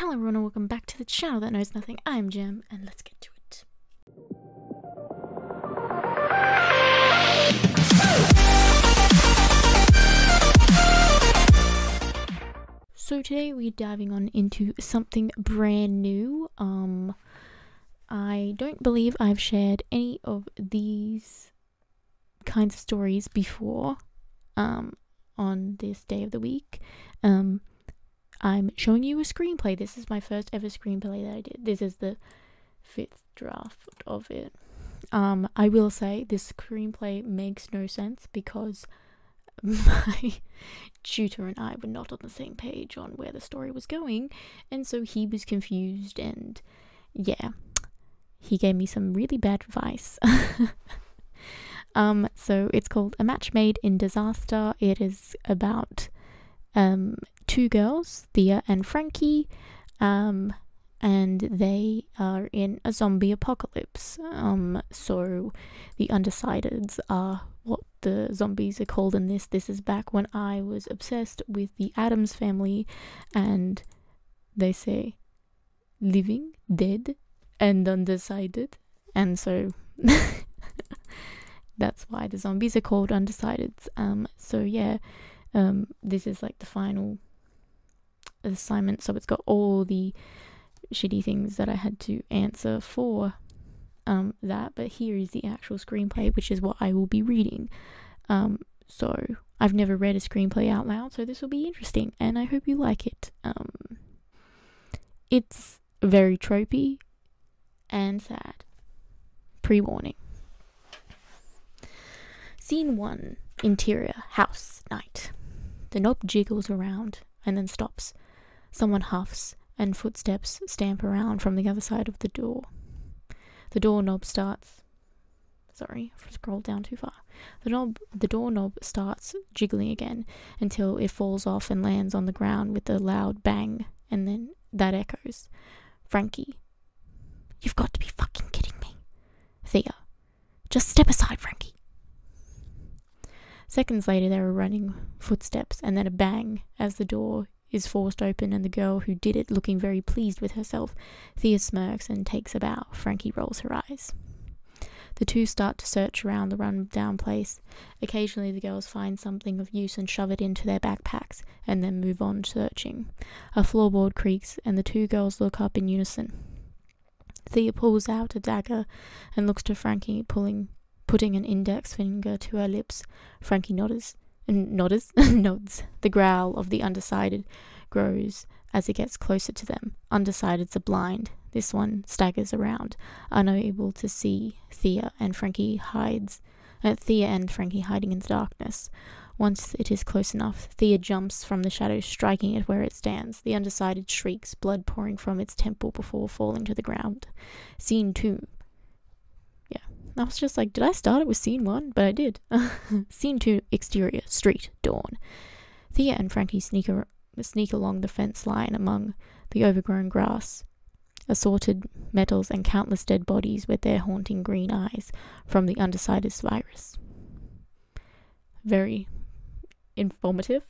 Hello everyone and welcome back to the channel that knows nothing. I am Jam and let's get to it. So today we're diving on into something brand new. I don't believe I've shared any of these kinds of stories before on this day of the week. I'm showing you a screenplay. This is my first ever screenplay that I did. This is the 5th draft of it. I will say this screenplay makes no sense because my tutor and I were not on the same page on where the story was going, and so he was confused, and yeah, he gave me some really bad advice. So it's called A Match Made in Disaster. It is about two girls, Thea and Frankie, and they are in a zombie apocalypse. So the undecideds are what the zombies are called in this. This is back when I was obsessed with the Addams Family, and they say living, dead, and undecided, and so that's why the zombies are called undecideds. So yeah, this is like the final assignment, so it's got all the shitty things that I had to answer for that, but here is the actual screenplay, which is what I will be reading. So I've never read a screenplay out loud, so this will be interesting, and I hope you like it. It's very tropey and sad. Pre-warning. Scene 1. Interior. House. Night. The knob jiggles around and then stops. Someone huffs and footsteps stamp around from the other side of the door. The doorknob starts... Sorry, I've scrolled down too far. The doorknob starts jiggling again until it falls off and lands on the ground with a loud bang, and then that echoes. Frankie. You've got to be fucking kidding me. Thea. Just step aside, Frankie. Seconds later, there are running footsteps and then a bang as the door is forced open and the girl who did it, looking very pleased with herself. Thea smirks and takes a bow. Frankie rolls her eyes. The two start to search around the run-down place. Occasionally, the girls find something of use and shove it into their backpacks and then move on searching. A floorboard creaks and the two girls look up in unison. Thea pulls out a dagger and looks to Frankie, putting an index finger to her lips. Frankie nods. The growl of the undecided grows as it gets closer to them. Undecideds are blind. This one staggers around, unable to see Thea and Frankie hiding in the darkness. Once it is close enough, Thea jumps from the shadows, striking it where it stands. The undecided shrieks, blood pouring from its temple before falling to the ground. Scene 2. I was just like, did I start it with scene 1? But I did. Scene 2, exterior, street, dawn. Thea and Frankie sneak along the fence line among the overgrown grass, assorted metals and countless dead bodies with their haunting green eyes from the undecided's virus. Very informative.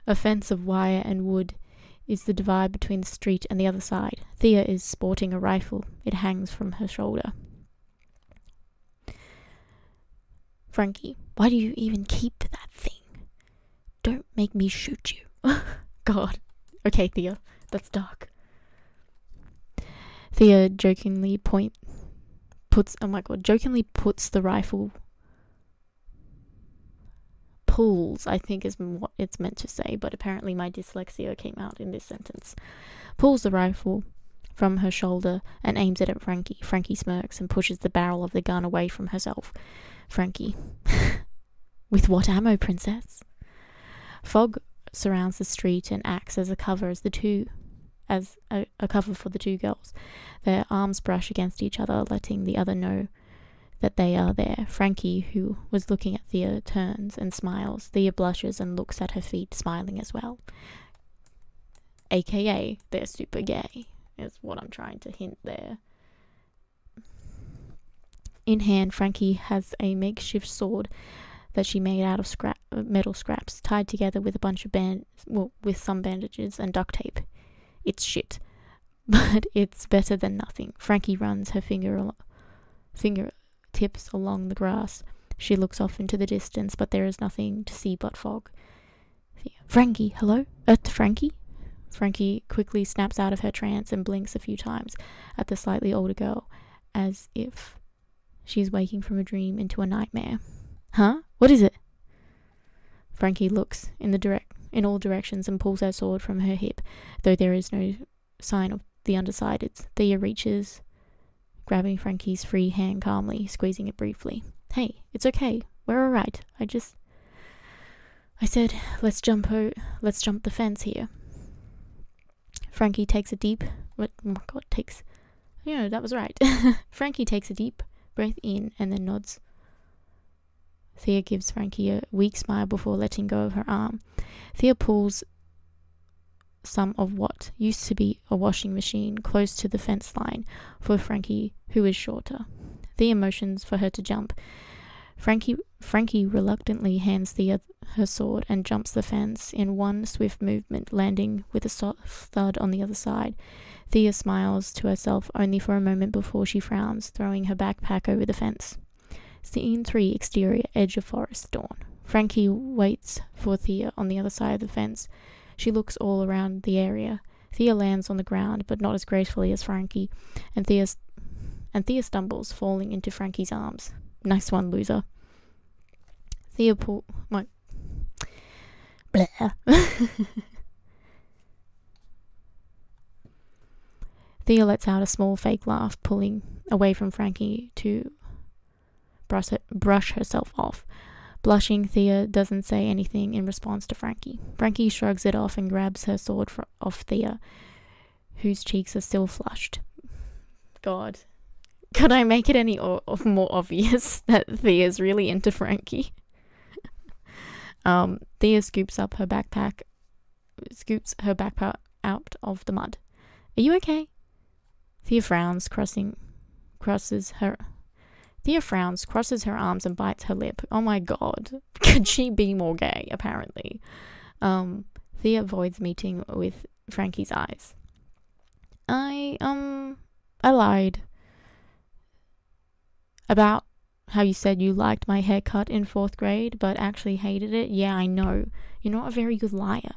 A fence of wire and wood is the divide between the street and the other side. Thea is sporting a rifle. It hangs from her shoulder. Frankie, why do you even keep that thing? Don't make me shoot you. God. Okay, Thea, that's dark. Thea jokingly puts the rifle... Pulls, I think is what it's meant to say, but apparently my dyslexia came out in this sentence. Pulls the rifle from her shoulder and aims it at Frankie. Frankie smirks and pushes the barrel of the gun away from herself. Frankie. With what ammo, princess? Fog surrounds the street and acts as a cover a cover for the two girls. Their arms brush against each other, letting the other know that they are there. Frankie, who was looking at Thea, turns and smiles. Thea blushes and looks at her feet, smiling as well. AKA, they're super gay, is what I'm trying to hint there. In hand, Frankie has a makeshift sword that she made out of metal scraps, tied together with a bunch of some bandages and duct tape. It's shit, but it's better than nothing. Frankie runs her fingertips along the grass. She looks off into the distance, but there is nothing to see but fog. Frankie, hello? Frankie? Frankie quickly snaps out of her trance and blinks a few times at the slightly older girl, as if she's waking from a dream into a nightmare. Huh? What is it? Frankie looks in all directions and pulls her sword from her hip, though there is no sign of the undersideds. Thea reaches, grabbing Frankie's free hand calmly, squeezing it briefly. Hey, it's okay. We're alright. I said, let's jump the fence here. Frankie takes a deep... that was right. Frankie takes a deep breath in and then nods. Thea gives Frankie a weak smile before letting go of her arm. Thea pulls some of what used to be a washing machine close to the fence line for Frankie, who is shorter. Thea motions for her to jump. Frankie reluctantly hands Thea her sword and jumps the fence in one swift movement, landing with a soft thud on the other side. Thea smiles to herself only for a moment before she frowns, throwing her backpack over the fence. Scene 3, exterior, edge of forest, dawn. Frankie waits for Thea on the other side of the fence. She looks all around the area. Thea lands on the ground, but not as gracefully as Frankie, and Thea stumbles, falling into Frankie's arms. Nice one, loser. Thea Thea lets out a small fake laugh, pulling away from Frankie to brush herself off. Blushing, Thea doesn't say anything in response to Frankie. Frankie shrugs it off and grabs her sword off Thea, whose cheeks are still flushed. God. Could I make it any more obvious that Thea's really into Frankie? Thea scoops her backpack out of the mud. Are you okay? Thea frowns, crosses her arms and bites her lip. Oh my god. Could she be more gay, apparently? Thea avoids meeting with Frankie's eyes. I lied about how you said you liked my haircut in 4th grade, but actually hated it. Yeah, I know. You're not a very good liar.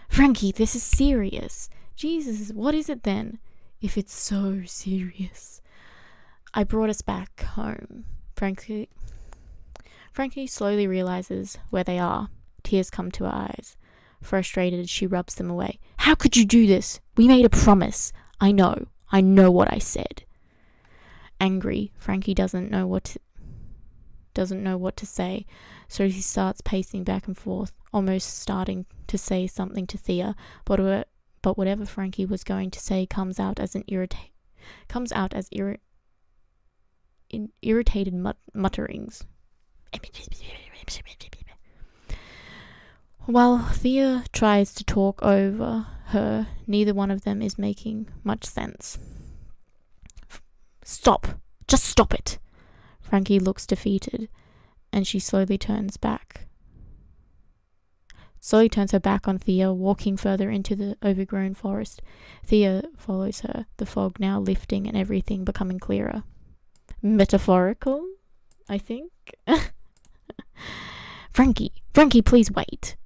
Frankie, this is serious. Jesus, what is it then? If it's so serious. I brought us back home. Frankie slowly realizes where they are. Tears come to her eyes. Frustrated, she rubs them away. How could you do this? We made a promise. I know what I said. Angry, Frankie doesn't know what to say, so he starts pacing back and forth, almost starting to say something to Thea, but whatever Frankie was going to say comes out as irritated mutterings. While Thea tries to talk over her, neither one of them is making much sense. Stop! Just stop it! Frankie looks defeated, and she slowly turns her back on Thea, walking further into the overgrown forest. Thea follows her, the fog now lifting and everything becoming clearer. Metaphorical, I think. Frankie, please wait.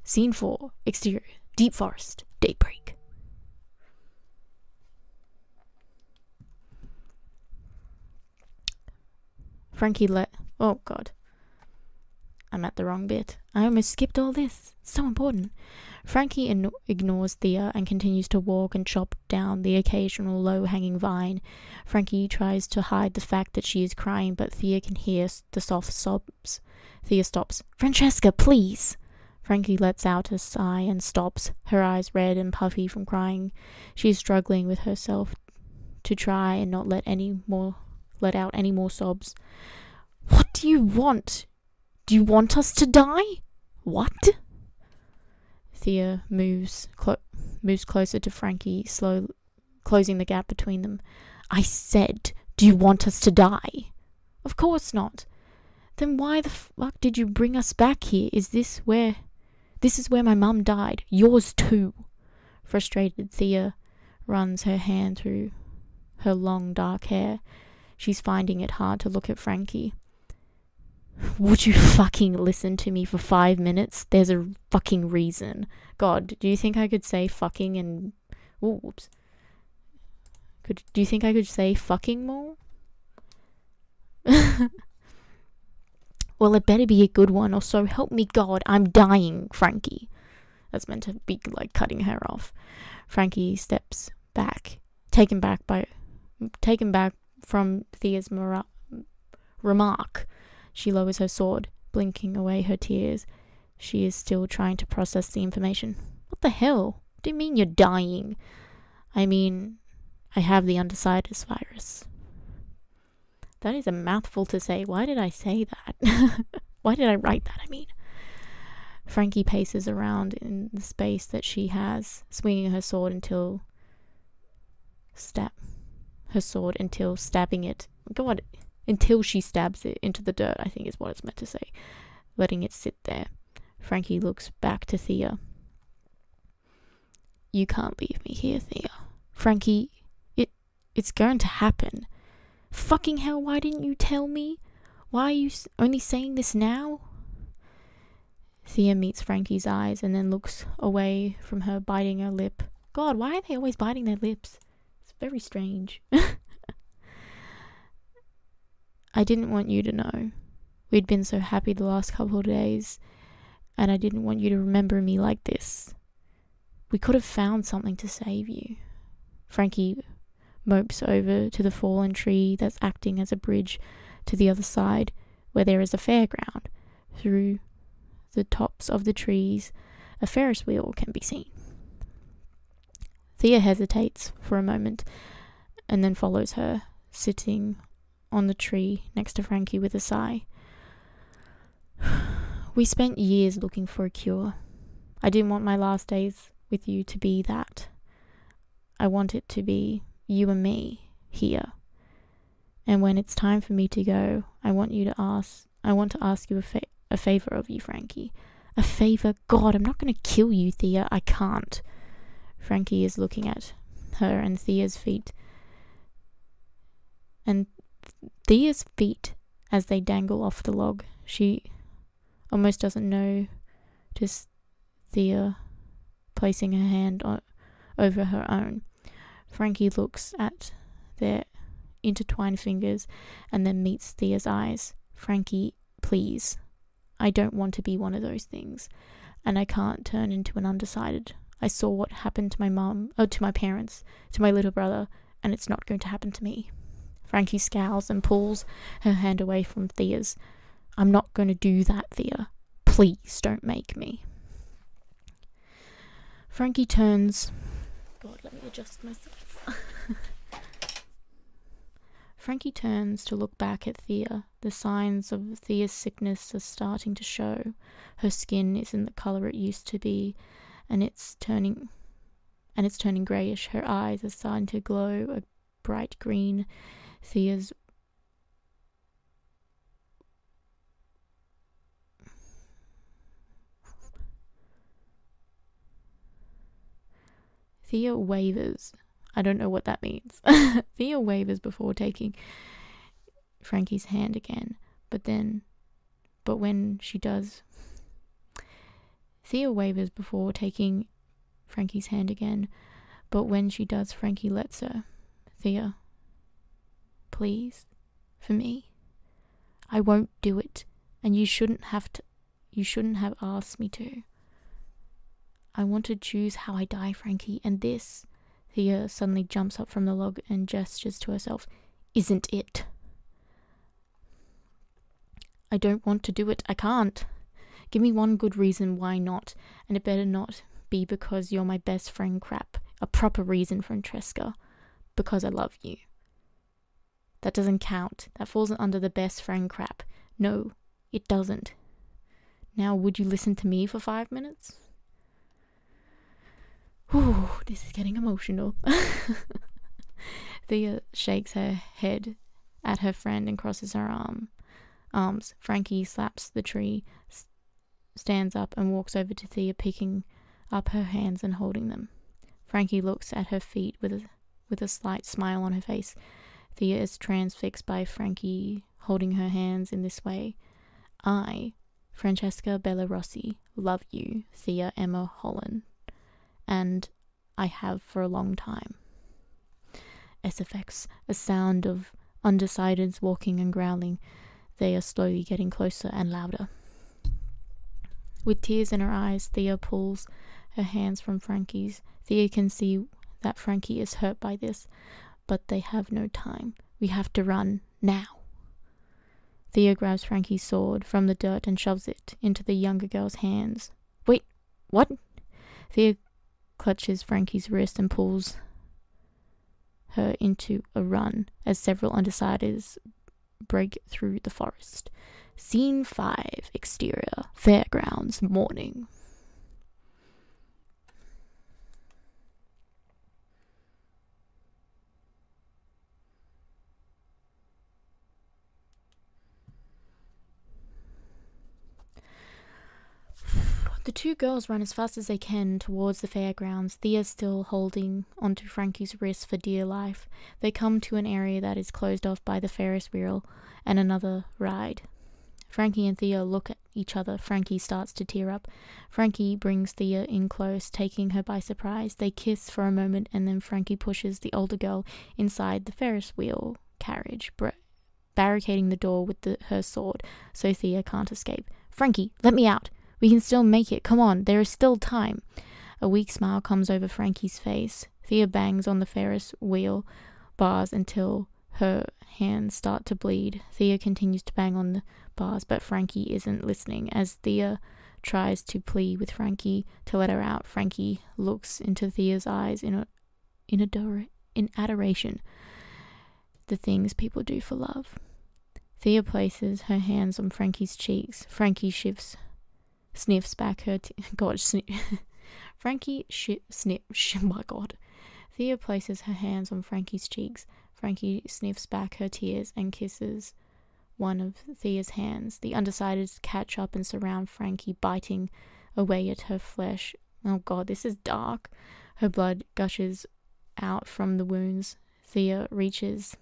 Scene 4, exterior, deep forest, daybreak. Oh god. I'm at the wrong bit. I almost skipped all this. It's so important. Frankie ignores Thea and continues to walk and chop down the occasional low-hanging vine. Frankie tries to hide the fact that she is crying, but Thea can hear the soft sobs. Thea stops. Francesca, please! Frankie lets out a sigh and stops, her eyes red and puffy from crying. She is struggling with herself to try and not let out any more sobs. What do you want? Do you want us to die? What? Thea moves closer to Frankie, closing the gap between them. I said, do you want us to die? Of course not. Then why the fuck did you bring us back here? This is where my mum died. Yours too. Frustrated, Thea runs her hand through her long dark hair. She's finding it hard to look at Frankie. Would you fucking listen to me for 5 minutes? There's a fucking reason. God, do you think I could say fucking and... Ooh, whoops. Do you think I could say fucking more? Well, it better be a good one, or so help me God, I'm dying, Frankie. That's meant to be like cutting her off. Frankie steps back, taken back from Thea's remark. She lowers her sword, blinking away her tears. She is still trying to process the information. What the hell? What do you mean you're dying? I mean, I have the undecided virus. That is a mouthful to say. Why did I say that? Why did I write that, I mean? Frankie paces around in the space that she has, swinging her sword until stabbing it. God, until she stabs it into the dirt, I think is what it's meant to say. Letting it sit there. Frankie looks back to Thea. You can't leave me here, Thea. Frankie, it's going to happen. Fucking hell, why didn't you tell me? Why are you only saying this now? Thea meets Frankie's eyes and then looks away from her, biting her lip. God, why are they always biting their lips? It's very strange. I didn't want you to know. We'd been so happy the last couple of days, and I didn't want you to remember me like this. We could have found something to save you. Frankie mopes over to the fallen tree that's acting as a bridge to the other side, where there is a fairground. Through the tops of the trees, a Ferris wheel can be seen. Thea hesitates for a moment and then follows her, sitting on the tree next to Frankie with a sigh. We spent years looking for a cure. I didn't want my last days with you to be that. I want it to be you and me here. And when it's time for me to go, I want to ask you a favor of you, Frankie. A favor? God, I'm not going to kill you, Thea. I can't. Frankie is looking at her and Thea's feet. And Thea's feet as they dangle off the log. She almost doesn't notice Thea placing her hand over her own. Frankie looks at their intertwined fingers and then meets Thea's eyes. Frankie, please. I don't want to be one of those things, and I can't turn into an undecided. I saw what happened to my parents, to my little brother, and it's not going to happen to me. Frankie scowls and pulls her hand away from Thea's. I'm not going to do that, Thea. Please don't make me. Frankie turns... God, let me adjust myself. Frankie turns to look back at Thea. The signs of Thea's sickness are starting to show. Her skin isn't the colour it used to be, and it's turning greyish. Her eyes are starting to glow a bright green. Thea wavers. I don't know what that means. Thea wavers before taking Frankie's hand again. But when she does... Thea wavers before taking Frankie's hand again. But when she does, Frankie lets her. Thea, please, for me. I won't do it, and you shouldn't have asked me to. I want to choose how I die, Frankie, and this... Thea suddenly jumps up from the log and gestures to herself. Isn't it? I don't want to do it. I can't. Give me one good reason why not, and it better not be because you're my best friend crap. A proper reason, Francesca. Because I love you. That doesn't count. That falls under the best friend crap. No, it doesn't. Now, would you listen to me for 5 minutes? Whew, this is getting emotional. Thea shakes her head at her friend and crosses her arms. Frankie slaps the tree, stands up and walks over to Thea, picking up her hands and holding them. Frankie looks at her feet with a slight smile on her face. Thea is transfixed by Frankie holding her hands in this way. I, Francesca Bellarossi, love you, Thea Emma Holland. And I have for a long time. SFX, a sound of undecideds walking and growling. They are slowly getting closer and louder. With tears in her eyes, Thea pulls her hands from Frankie's. Thea can see that Frankie is hurt by this, but they have no time. We have to run, now. Thea grabs Frankie's sword from the dirt and shoves it into the younger girl's hands. Wait, what? Thea clutches Frankie's wrist and pulls her into a run as several undecideds break through the forest. Scene 5, exterior, Fairgrounds, morning. The two girls run as fast as they can towards the fairgrounds, Thea still holding onto Frankie's wrist for dear life. They come to an area that is closed off by the Ferris wheel and another ride. Frankie and Thea look at each other. Frankie starts to tear up. Frankie brings Thea in close, taking her by surprise. They kiss for a moment, and then Frankie pushes the older girl inside the Ferris wheel carriage, barricading the door with her sword so Thea can't escape. Frankie, let me out! We can still make it. Come on, there is still time. A weak smile comes over Frankie's face. Thea bangs on the Ferris wheel bars until her hands start to bleed. Thea continues to bang on the bars, but Frankie isn't listening. As Thea tries to plead with Frankie to let her out, Frankie looks into Thea's eyes in adoration. The things people do for love. Thea places her hands on Frankie's cheeks. Frankie sniffs back her my god. Thea places her hands on Frankie's cheeks. Frankie sniffs back her tears and kisses one of Thea's hands. The undecideds catch up and surround Frankie, biting away at her flesh. Oh god, this is dark. Her blood gushes out from the wounds. Thea reaches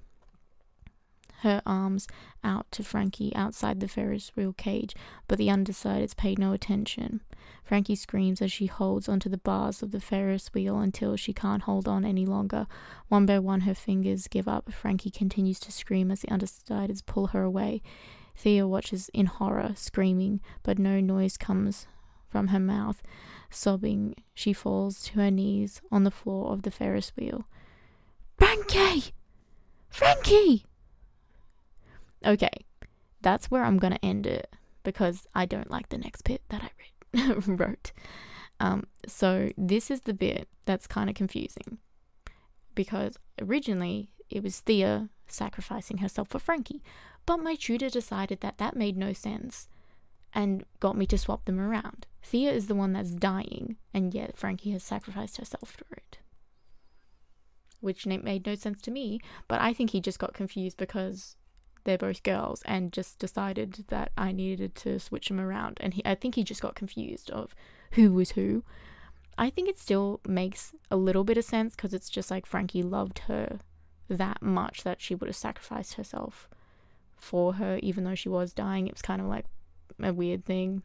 her arms out to Frankie outside the Ferris wheel cage, but the undecideds pay no attention. Frankie screams as she holds onto the bars of the Ferris wheel until she can't hold on any longer. One by one, her fingers give up. Frankie continues to scream as the undecideds pull her away. Thea watches in horror, screaming, but no noise comes from her mouth. Sobbing, she falls to her knees on the floor of the Ferris wheel. Frankie! Frankie! Okay, that's where I'm going to end it because I don't like the next bit that I wrote. So this is the bit that's kind of confusing because originally it was Thea sacrificing herself for Frankie, but my tutor decided that that made no sense and got me to swap them around. Thea is the one that's dying, and yet Frankie has sacrificed herself for it, which made no sense to me, but I think he just got confused because they're both girls and just decided that I needed to switch them around, and I think he just got confused of who was who. I think it still makes a little bit of sense because it's just like Frankie loved her that much that she would have sacrificed herself for her even though she was dying. It was kind of like a weird thing,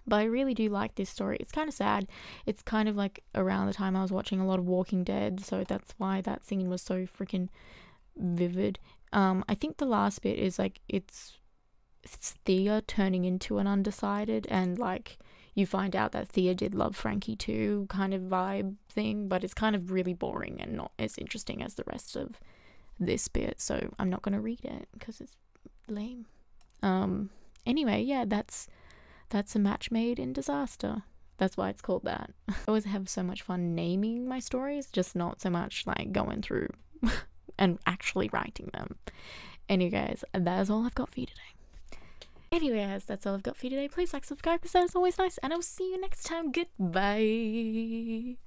but I really do like this story. It's kind of sad. It's kind of like around the time I was watching a lot of Walking Dead, so that's why that scene was so freaking vivid. I think the last bit is like it's Thea turning into an undecided, and like you find out that Thea did love Frankie too, kind of vibe thing, but it's kind of really boring and not as interesting as the rest of this bit, so I'm not gonna read it because it's lame. Anyway, yeah, that's a match made in disaster. That's why it's called that. I always have so much fun naming my stories, just not so much like going through and actually writing them. Anyway guys, that is all I've got for you today. Anyway guys, that's all I've got for you today. Please like, subscribe because that is always nice, and I'll see you next time. Goodbye.